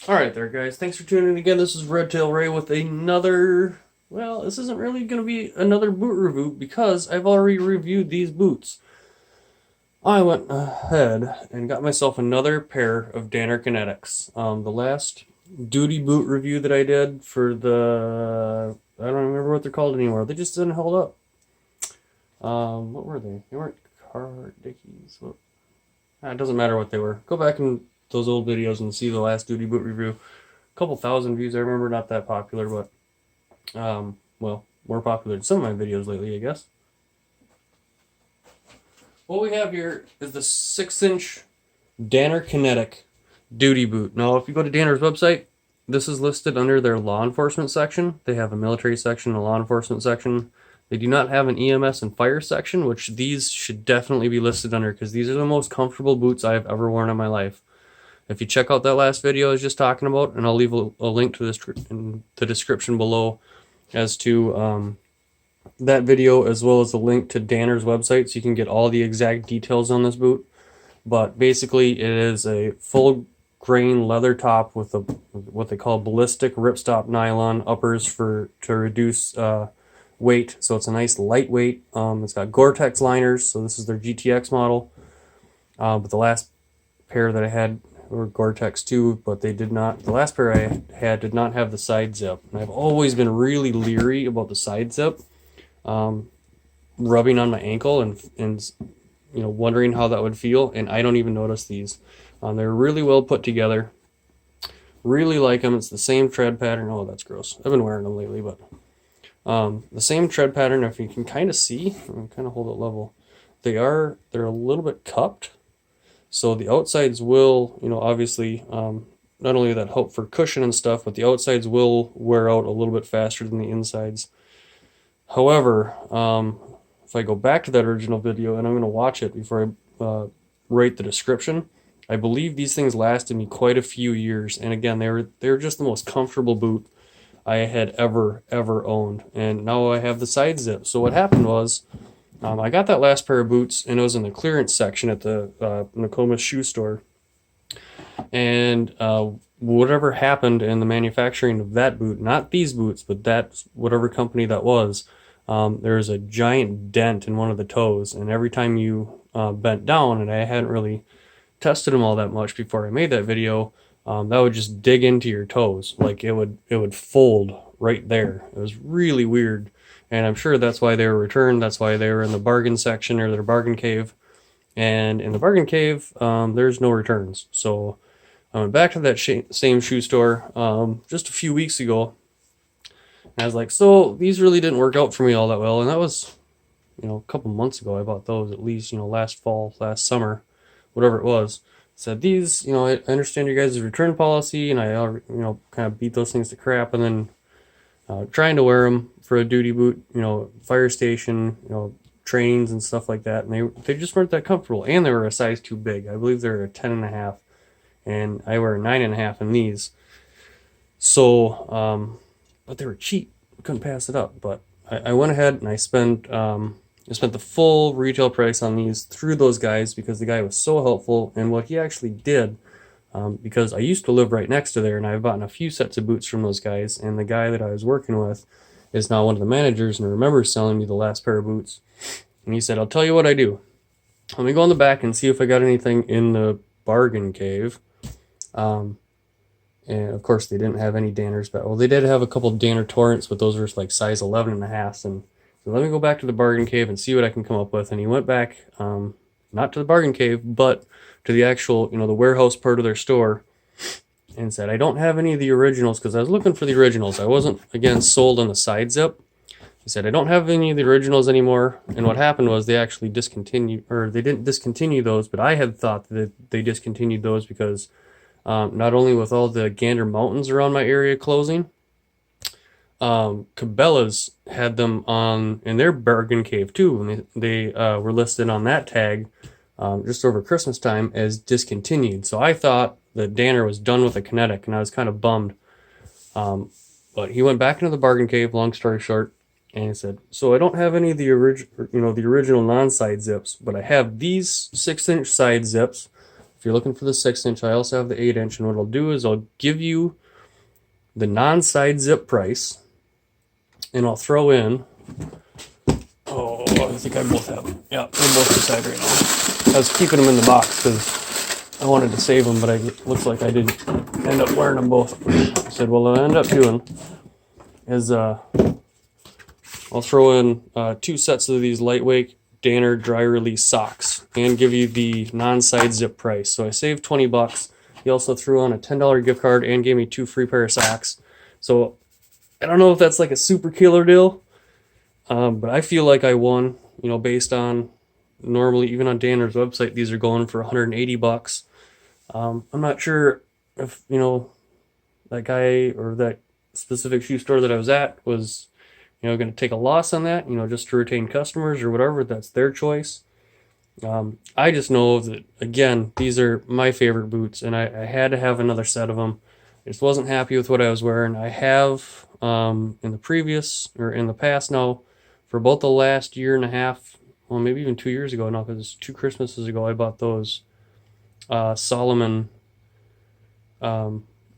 Alright there, guys. Thanks for tuning in again. This is Redtail Ray with another... Well, this isn't really going to be another boot review because I've already reviewed these boots. I went ahead and got myself another pair of Danner Kinetics. The last duty boot review that I did for the... I don't remember what they're called anymore. They just didn't hold up. What were they? They weren't car dickies. Well, it doesn't matter what they were. Go back in those old videos and see the last duty boot review. A couple thousand views, I remember, not that popular, but well, more popular than some of my videos lately, I guess. What we have here is the 6-inch Danner Kinnetic duty boot. Now, if you go to Danner's website, this is listed under their law enforcement section. They have a military section, a law enforcement section. They do not have an EMS and fire section, which these should definitely be listed under because these are the most comfortable boots I've ever worn in my life. If you check out that last video I was just talking about, and I'll leave a link to this in the description below as to that video, as well as a link to Danner's website so you can get all the exact details on this boot. But basically it is a full grain leather top with a what they call ballistic ripstop nylon uppers to reduce weight. So it's a nice lightweight. It's got Gore-Tex liners, so this is their GTX model. But the last pair that I had were Gore-Tex too, but they did not. The last pair I had did not have the side zip, and I've always been really leery about the side zip rubbing on my ankle and wondering how that would feel. And I don't even notice these. They're really well put together. Really like them. It's the same tread pattern. Oh, that's gross. I've been wearing them lately, but the same tread pattern. If you can kind of see, I'm kind of hold it level. They're a little bit cupped. So the outsides will, obviously, not only that help for cushion and stuff, but the outsides will wear out a little bit faster than the insides. However, if I go back to that original video, and I'm going to watch it before I write the description, I believe these things lasted me quite a few years. And again, they're just the most comfortable boot I had ever owned. And now I have the side zip. So what happened was, I got that last pair of boots, and it was in the clearance section at the Nokomis shoe store. And whatever happened in the manufacturing of that boot, not these boots, but that whatever company that was, there was a giant dent in one of the toes. And every time you bent down, and I hadn't really tested them all that much before I made that video, that would just dig into your toes. Like it would fold right there. It was really weird. And I'm sure that's why they were returned. That's why they were in the bargain section or their bargain cave. And in the bargain cave, there's no returns. So I went back to that same shoe store just a few weeks ago. And I was like, so these really didn't work out for me all that well. And that was, a couple months ago. I bought those at least, last fall, last summer, whatever it was. Said these, I understand your guys' return policy, and I, kind of beat those things to crap. And then trying to wear them for a duty boot, fire station, trainings and stuff like that, and they just weren't that comfortable, and they were a size too big. I believe they're a 10.5, and I wear a 9.5 in these. So, but they were cheap. Couldn't pass it up. But I went ahead and I spent the full retail price on these through those guys because the guy was so helpful, and what he actually did. Because I used to live right next to there, and I've bought a few sets of boots from those guys, and the guy that I was working with is now one of the managers and remembers selling me the last pair of boots. And he said, I'll tell you what I do. Let me go in the back and see if I got anything in the bargain cave. And of course they didn't have any Danners, but well, they did have a couple Danner Torrents, but those were like size 11.5. And so let me go back to the bargain cave and see what I can come up with. And he went back, not to the bargain cave, but to the actual, the warehouse part of their store, and said, I don't have any of the originals, because I was looking for the originals. I wasn't, again, sold on the side zip. He said, I don't have any of the originals anymore. And what happened was they actually discontinued, or they didn't discontinue those, but I had thought that they discontinued those because not only with all the Gander Mountains around my area closing, Cabela's had them on in their bargain cave too, and they were listed on that tag just over Christmas time as discontinued. So I thought that Danner was done with the Kinnetic, and I was kind of bummed. But he went back into the bargain cave, long story short, and he said, so I don't have any of the original non-side zips, but I have these 6-inch side zips If you're looking for the 6-inch, I also have the 8-inch, and what I'll do is I'll give you the non-side zip price, and I'll throw in, oh, I think I both have them. Yeah, they're both inside right now. I was keeping them in the box because I wanted to save them, but it looks like I didn't end up wearing them both. I said, well, what I'll end up doing is I'll throw in 2 sets of these lightweight Danner dry release socks and give you the non-side zip price. So I saved $20. He also threw on a $10 gift card and gave me 2 free pair of socks. So I don't know if that's like a super killer deal, but I feel like I won, you know, based on normally even on Danner's website, these are going for $180. I'm not sure if, you know, that guy or that specific shoe store that I was at was, you know, going to take a loss on that, you know, just to retain customers or whatever. That's their choice. I just know that, again, these are my favorite boots, and I had to have another set of them. I just wasn't happy with what I was wearing. I have, in the past now, for about the last year and a half, well, maybe even 2 years ago now, because 2 Christmases ago, I bought those Solomon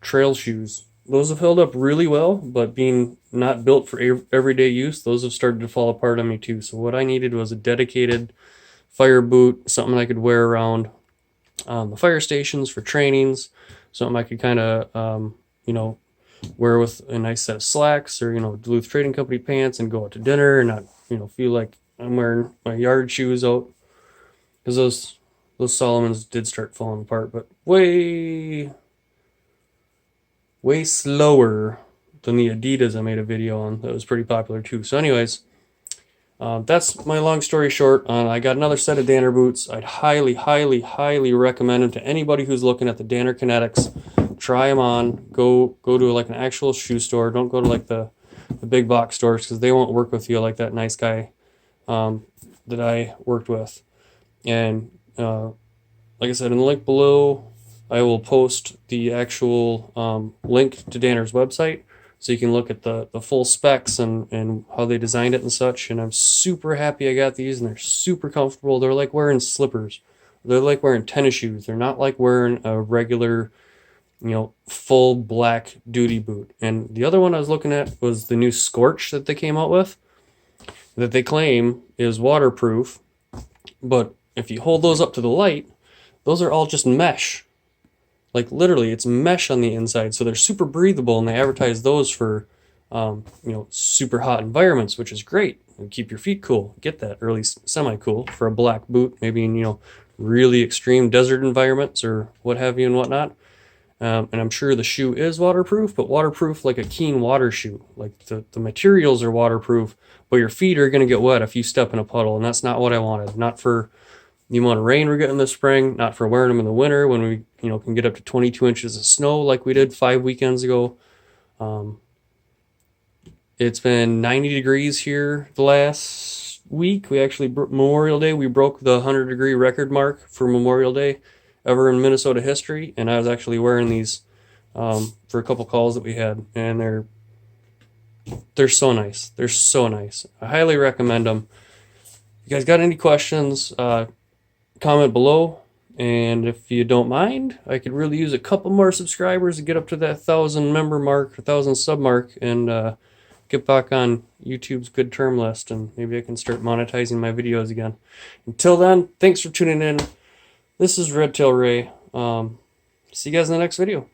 trail shoes. Those have held up really well, but being not built for everyday use, those have started to fall apart on me too. So what I needed was a dedicated fire boot, something I could wear around the fire stations for trainings, something I could kind of, you know, wear with a nice set of slacks or, you know, Duluth Trading Company pants and go out to dinner and not, you know, feel like I'm wearing my yard shoes out. Because those Solomons did start falling apart, but way slower than the Adidas I made a video on. That was pretty popular too. So anyways, that's my long story short. I got another set of Danner boots. I'd highly, highly, highly recommend them to anybody who's looking at the Danner Kinnetics. Try them on. Go to like an actual shoe store. Don't go to like the big box stores, because they won't work with you like that nice guy that I worked with. And like I said, in the link below, I will post the actual link to Danner's website, so you can look at the full specs and how they designed it and such. And I'm super happy I got these, and they're super comfortable. They're like wearing slippers. They're like wearing tennis shoes. They're not like wearing a regular, you know, full black duty boot. And the other one I was looking at was the new Scorch that they came out with, that they claim is waterproof. But if you hold those up to the light, those are all just mesh. Like literally, it's mesh on the inside, so they're super breathable, and they advertise those for, you know, super hot environments, which is great. And keep your feet cool. Get that, or at least semi-cool for a black boot, maybe in, you know, really extreme desert environments or what have you and whatnot. And I'm sure the shoe is waterproof, but waterproof like a Keen water shoe. Like the materials are waterproof, but your feet are going to get wet if you step in a puddle, and that's not what I wanted. Not for the amount of rain we're getting this spring, not for wearing them in the winter when we, you know, can get up to 22 inches of snow like we did 5 weekends ago. It's been 90 degrees here the last week. We actually, Memorial Day, we broke the 100-degree record mark for Memorial Day ever in Minnesota history, and I was actually wearing these for a couple calls that we had, and they're so nice. They're so nice. I highly recommend them. If you guys got any questions, comment below, and if you don't mind, I could really use a couple more subscribers to get up to that 1,000 member mark, 1,000 sub mark, and get back on YouTube's good term list, and maybe I can start monetizing my videos again. Until then, thanks for tuning in. This is Red Tail Ray. See you guys in the next video.